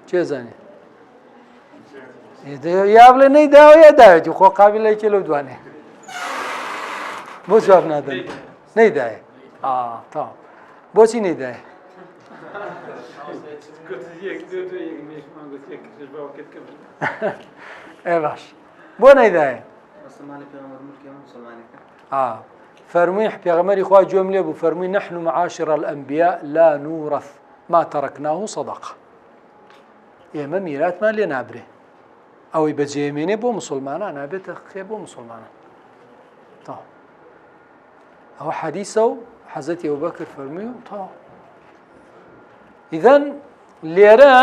چێ زانێ یا بڵێ نەیداوە یا داوێتی خۆ قابلێکی لەو دوانێ بۆ جواب نادەن نەیدایە تا بۆچی نەیدایە باش بۆ نەیدایە فەرمووی پێغەمبەری خوا گوێم لێ بوو فەرمووی نحن معاشر الأنبياء لا نورث ما تركناه صدقة ئێمە میراتمان لێ نابرێ ئەوەی بەجێمێنێ بۆ مسلمانان نابێتە خێ بۆ مسلمانان تا ئەوە حەدیثە و حەزەتی ئەبوبەکر فەرمووی و تا ئیذەن لێرە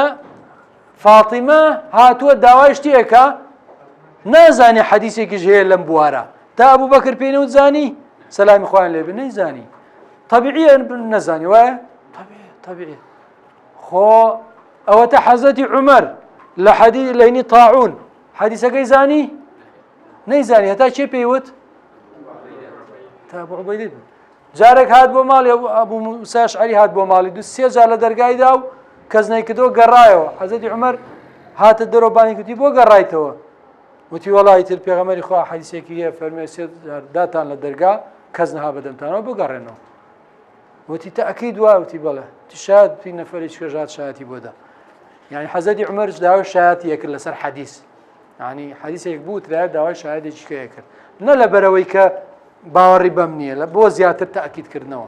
فاتیمە هاتووە داوای شتێکە نازانێ حەدیثێکیش هەیە لەم بوارە تا ئەبوبەکر پێی نەوت زانی سەلامی خوایان لێبێ نەیزانی طەبیعیە نەزانی وایە طەبیعیە خۆ ئەوەتە حەزەتی عومەر لە لەینی تاعون حەدیثەکەی زانی نەیزانی هەتا چێ پێیوت تا ئەبوو عوبەیدە جارێک هات بۆ ماڵی ئەبوو موسا ئەشعەری هات بۆ ماڵی دوو سێ جار لە دەرگایدا و کەس نەیکردەوە گەڕایەوە حەزەتی عومەر هاتە دەرەوە بانی کوتی بۆ گەڕایتەوە وتی وەڵی تر پێغەمبەری خوا حەدیثێکی هەیە فەرمووی سێ جار داتان لە دەرگا کەس نەها بەدەمتانەوە بگەڕێنەوە وتی تەئەکید وایە وتی بەڵێ وتی شایەت پێی نەفەرێکی کەژات شایەتی بۆ دا يعني حەزەتی عومەرش داوای شایەتی کرد لەسەر حەدیث يعني حەدیثێک بوو ترایە داوای شایەتێکی کرد نە لەبەرەوەی کە باوەڕی بەم نییە لە بۆ زیاتر تەئەکیدکردنەوە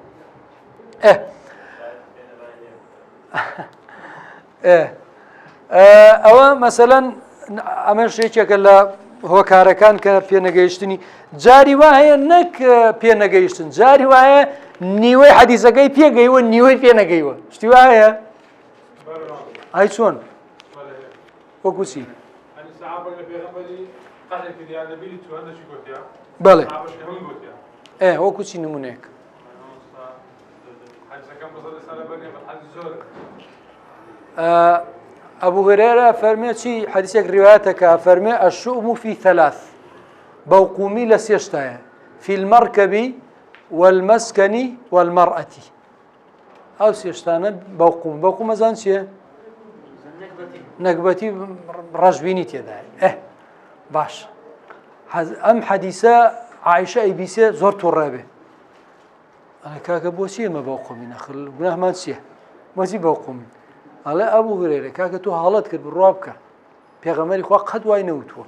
ئەوە مەسەلەن ئەمە شتێکێکە لە هۆکارەکان کە پێنەگەیشتنی جاری وا هەیە نەک پێنەگەیشتن جاری وایە نیوەی حەدیثەکەی پێگەیوە نیوەی پێنەگەیوە شتی وا هەیە ئای چۆن وەکو چی بەڵێ وەکو چی نمونەیەک أبو هريرة فرمي شيء حديثك روايتك فرمي الشؤم في ثلاث بوقومي لسيشتايا في المركب والمسكن والمرأة أو سيشتانا بوقوم زان شيء نكبتي رجبيني تيدا باش أم حديثة عائشة إبيسة زرت الرابع أنا كاكا بوسيه ما بوقومي نخل قناه ما نسيه ما زي بوقومي على أبو هريرة كاكا تو حالات كرب الرابكة بيغمري خوا قد واينوتو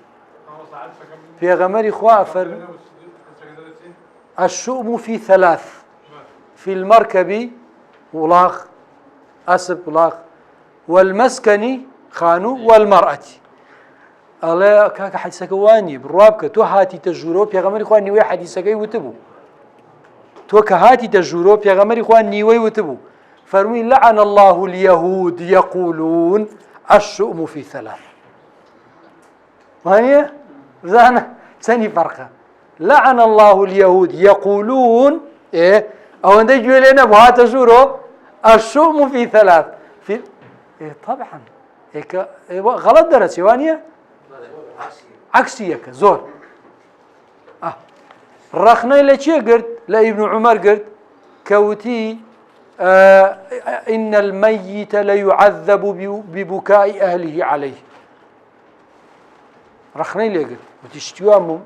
بيغمري خوا فرم الشؤم في ثلاث في المركب ولاغ أسب ولاغ والمسكن خانو والمرأة على كاكا حديثك واني بالرابكة تو هاتي تجورو بيغمري خوا نيوي حديثك يوتبو تو كهاتي تجورو بيغمري خوا نيوي يوتبو فرمي لعن الله اليهود يقولون الشؤم في ثلاث وهي زانا ثاني فرقة لعن الله اليهود يقولون أو أن يجوا لنا بها تجورو الشؤم في ثلاث في طبعا غلط درس وانية عكسية زور رخنا لشيء قرد لا ابن عمر قرد كوتي إن الميت ليعذب ببكاء أهله عليه رخني لي قلت وتشتوى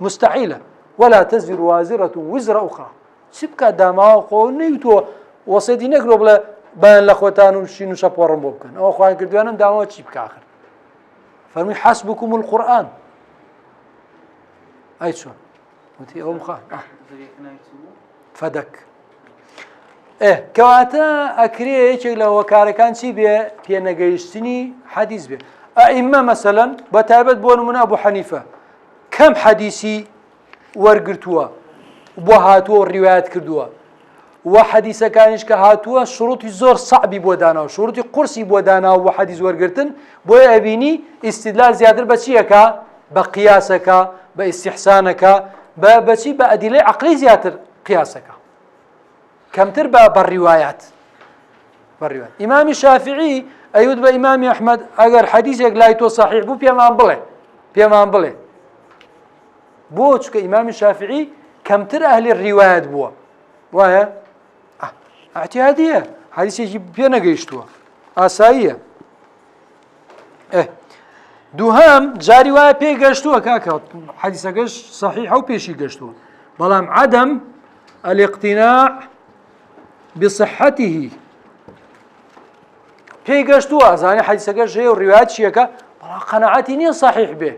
مستحيلة ولا تزر وازرة وزر أخرى سبكا داما وقو نيوتو وصيدي نقرو بلا بان لأخوتان وشينو شابورن بوبكن أو أخوان كردوانا داما وشيبكا آخر فرمي حسبكم القرآن أي شون وتي أم خان فدك كواتا أكري يشيك له وكاركان شي بي نجيشتني حديث بي أئمة مثلا بتابت بون من أبو حنيفة كم حديثي ورقرتوا وهاتوا الروايات كردوا وحديثة كانش كهاتوا شروط زور صعب بودانا وشروط قرصي بودانا وحديث ورقرتن بويا أبيني استدلال زيادة بشيك بقياسك باستحسانك بشي بأدلة عقلي زيادة قياسك كم تربى بالروايات إمام الشافعي أيود بإمام أحمد أجر حديثك لا يتو صحيح بو بيمان بله بوش كإمام الشافعي كم تر أهل الروايات بوا وهي اعتيادية حديث يجيب بينا قيشتوا آسائية دووهەم جاری وایە پێی گەشتووە کاکە حەدیسەکەش صحیحە و پێشی گەشتووە بەڵام عدەم الاقتناع بصحته پێی گەشتووە ئەزانێ حەدیسەکەش هەیە و ڕیوایەت چیەکە بەڵام قەناعەتی نییە صحیح بێ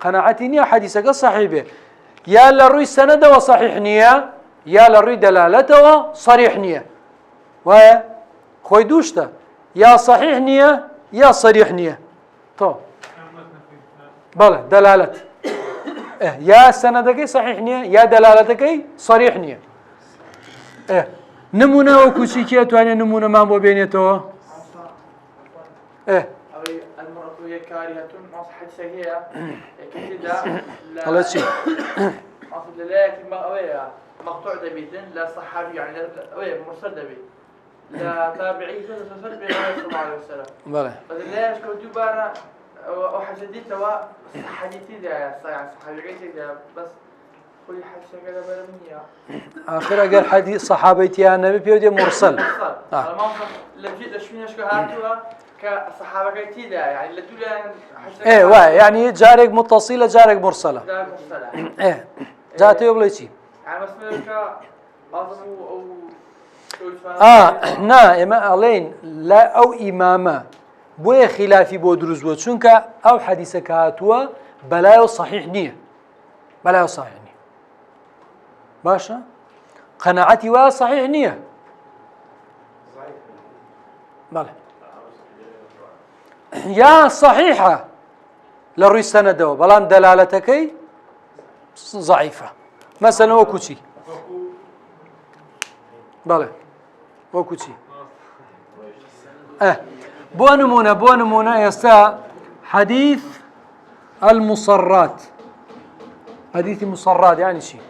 قەناعەتی نییە حەدیسەکە صحیح بێ یا لە ڕووی سەنەدەوە صحیح نییە یا لە ڕووی دەلالەتەوە صریح نییە وایە خۆی دووشتە یا صحیح نییە یا صریح نییە تۆ بەڵێ دەلالەت یا سەنەدەکەی صحیح نییە یا دەلالەتەکەی صریح نییە نمونە وەکو چیکە توانێت نمونەمان بۆ بێنێتەوە المرأة كارهة حديثة هي كذا الله شيء أصل لا مقطوع دبيتن لا صحابي يعني لا مرسل دبي لا تابعي صلى الله عليه وسلم بلى لا يشكو دوبارا أو حديث توا حديثي ده يعني صحابي ده بس كل حديث كذا برمية آخر أجر حديث صحابتي النبي بيودي مرسل لجيت أشوفين أشكو هاتوا كصحابة كتير يعني لدولا إيه واي يعني جارك متصلة جارك مرسلة إيه جاتي يبغى شيء يعني مثلا أظن نا إما علين لا أو إمامة بوي خلافي بودروز وشونك أو حديث كاتوا بلايو صحيح نية بلايو صحيح نية باشا قناعتي وا صحيح نية بله يا صحيحة لروي السندة بلان دلالتكي ضعيفة مثلا وكوتشي بله وكوتشي بو نمونة يستا حديث المصرات حديث المصرات يعني شيء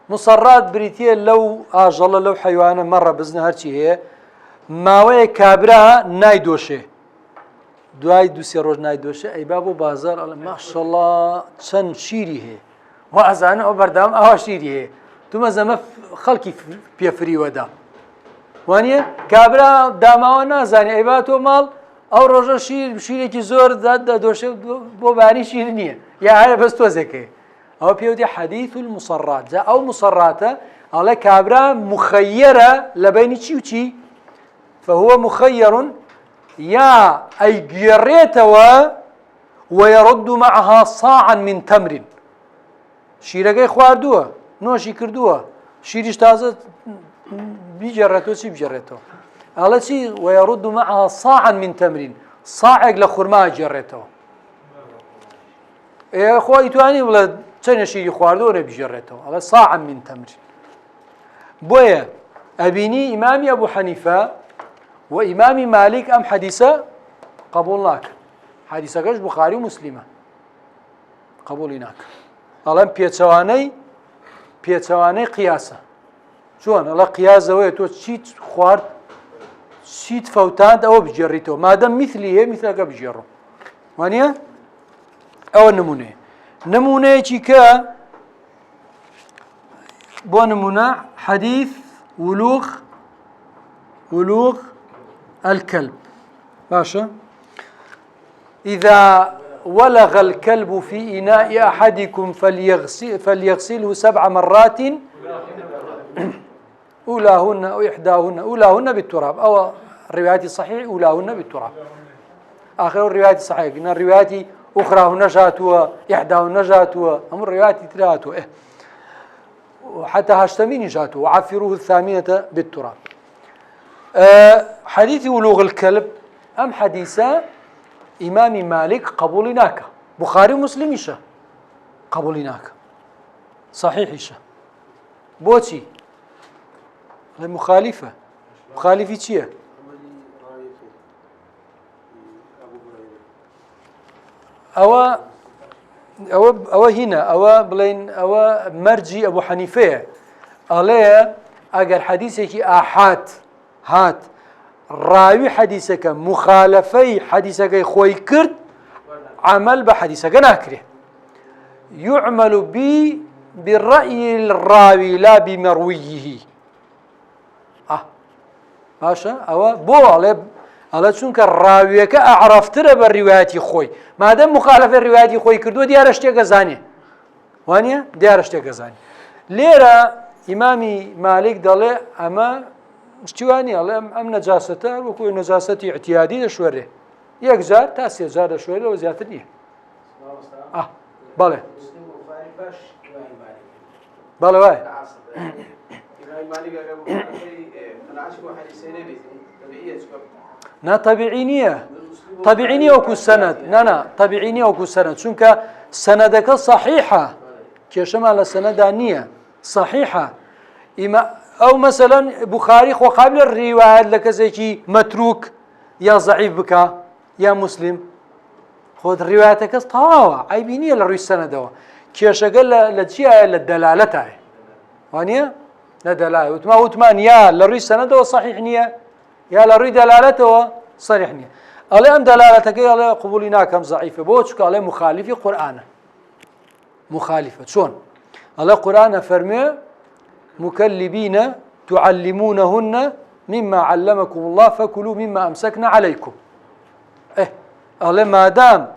مصرات بريتية لو آجل لو حيوانا مرة بزن هرشي هي ماوەیە کابرا نایدۆشێ دوای دووسێ ڕۆژ نایدۆشێ ئەی با بۆ بازار ئەڵێ ماشەڵڵا چەند شیری هەیە وا ئەزانە ئەو بەردەوام ئاوا شیری هەیە تومەزەمە خەڵکی پێفریوەدا وانە کابرا داماوە نازانێ ئەی با تۆ ماڵ ئەو ڕۆژە شیرێکی زۆر دۆشێ بۆ بانی شیر نییە یا هەیە بەس تۆزێکێ ئەوە پێوتێ حەدیث المصرات جا ئەو مصراتە ئەڵێ کابرا مخەیەرە لە بینی چی و چی فهو مخير يا أي جريتوا ويرد معها صاعا من تمر شيرقي خواردوها نوشي كردوها شيريش تازه بيجرتو شي بجرتو على شي ويرد معها صاعا من تمر صاعق لخرما جرتو يا اخوي تواني ولا تشني شيري خواردو بيجرتو على صاعا من تمر بويا ابيني امامي ابو حنيفه وإمام مالك أم حديثة قبول لك حديثة كش بخاري ومسلمة قبول هناك ألم بيتواني قياسة شون الله قياس زوية تو شيت خوارد شيت فوتان أو بجريته ما دام مثلي هي مثلك بجره وانيا أو نمونة كا بو نمونة حديث ولوغ الكلب باشا إذا ولغ الكلب في إناء أحدكم فليغسله 7 مرات أولاهن أو إحداهن أولاهن بالتراب أو الروايات الصحيح أولاهن بالتراب آخر الروايات الصحيح قلنا الروايات أخراهن جاتوا إحداهن جاتوا هم الروايات تراتوا وحتى هاشتمين جاتوا وعفروه 8 بالتراب حديث ولوغ الكلب أم حديثة إمام مالك قبولناك بخاري ومسلم إيشا قبولناك صحيح إيشا بوتي مخالفة مخالفة چية أو هنا أو بلين أو مرجي أبو حنيفة عليه أجر حديثك آحاد هات راوي حديثك مخالفي حديثك خوي كرد عمل بحديثك ناكره يعمل بالرأي الراوي لا بمرويه باشە ئەوە بۆ ئەڵێ چونکە ڕاویەکە ئەعرەفترە بە ڕیوایەتی خۆی مادەم مخالەفەی ڕیوایەتی خۆی کردووە دیارە شتێکە زانێ وانە دیارە شتێکە زانێ لێرە ئیمامی مالک دەڵێ ئەمە شتیوانی ئەڵێ ئەم نەجاسەتە وەکو نەجاسەتی احتیادی دەشوێرێ یەک جار تا سێ جار دەشوێرەوە زیاتر نییە بەڵێ بەڵێ وای نا طبيعي نییە طبيعي نییە وەکو سەنەد نا طبيعي نییە وەکو سەنەد چونکە سەنەدەکە صحیحە کێشەمان لە سەنەدا نییە صحیحە ئەو مەسەلەن بوخاری خۆ قابلە ڕیوایەت لە کەسێکی مەتروک یا ضعیف بکە یا مسلم خۆت ڕیوایەتەکەس تەواوە عیبی نییە لە ڕووی سەنەدەوە کێشەکە لە چیایە لە دەلالەتایە وانە لە دەلالە وتمان یا لە ڕووی سەنەدەوە صحیح نییە یا لە ڕووی دەلالەتەوە صریح نییە ئەڵێ ئەم دەلالەتەکەی ئەڵێ قبولی ناکەم ضعیفە بۆ چونکە ئەڵێ مخالفی قورئانە مخالفە چۆن ئەڵێ قورئانە فەرمێ مكلبين تعلمونهن مما علمكم الله فكلوا مما أمسكنا عليكم الله ما دام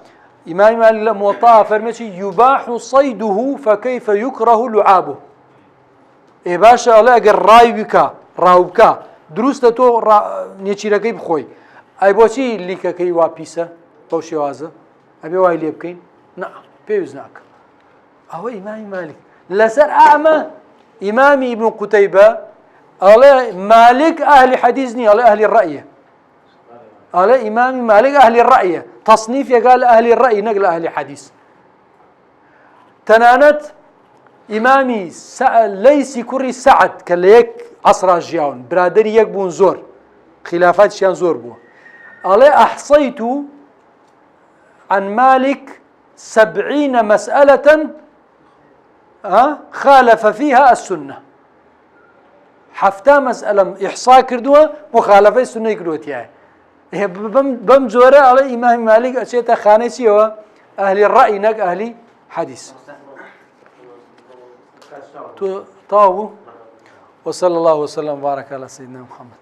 إمام الموطأ فرمتي يباح صيده فكيف يكره لعابه باشا الله أجر راوبك دروست تو نيشيركي بخوي أي بوشي ليك كي وابيسا توشي وازا أبي واي ليبكين نعم بيوزناك أهو إمام مالك لسر أعمى إمامي ابن قتيبة على مالك أهل حديثني على أهل الرأي على إمامي مالك أهل الرأي تصنيف قال أهل الرأي نقل أهل حديث تنانت إمامي ليس كري سعد كالليك عصر جياون برادري يكبون زور خلافات شيان زور بو على أحصيت عن مالك 70 مسألة خالف فيها السنة حفتا مسألة إحصاء كردوها مخالفة السنة كردوتها بم زورة على إمام مالك أشياء خانسي هو أهل الرأي نك أهل حديث طاو وصلى الله وسلم وبارك على سيدنا محمد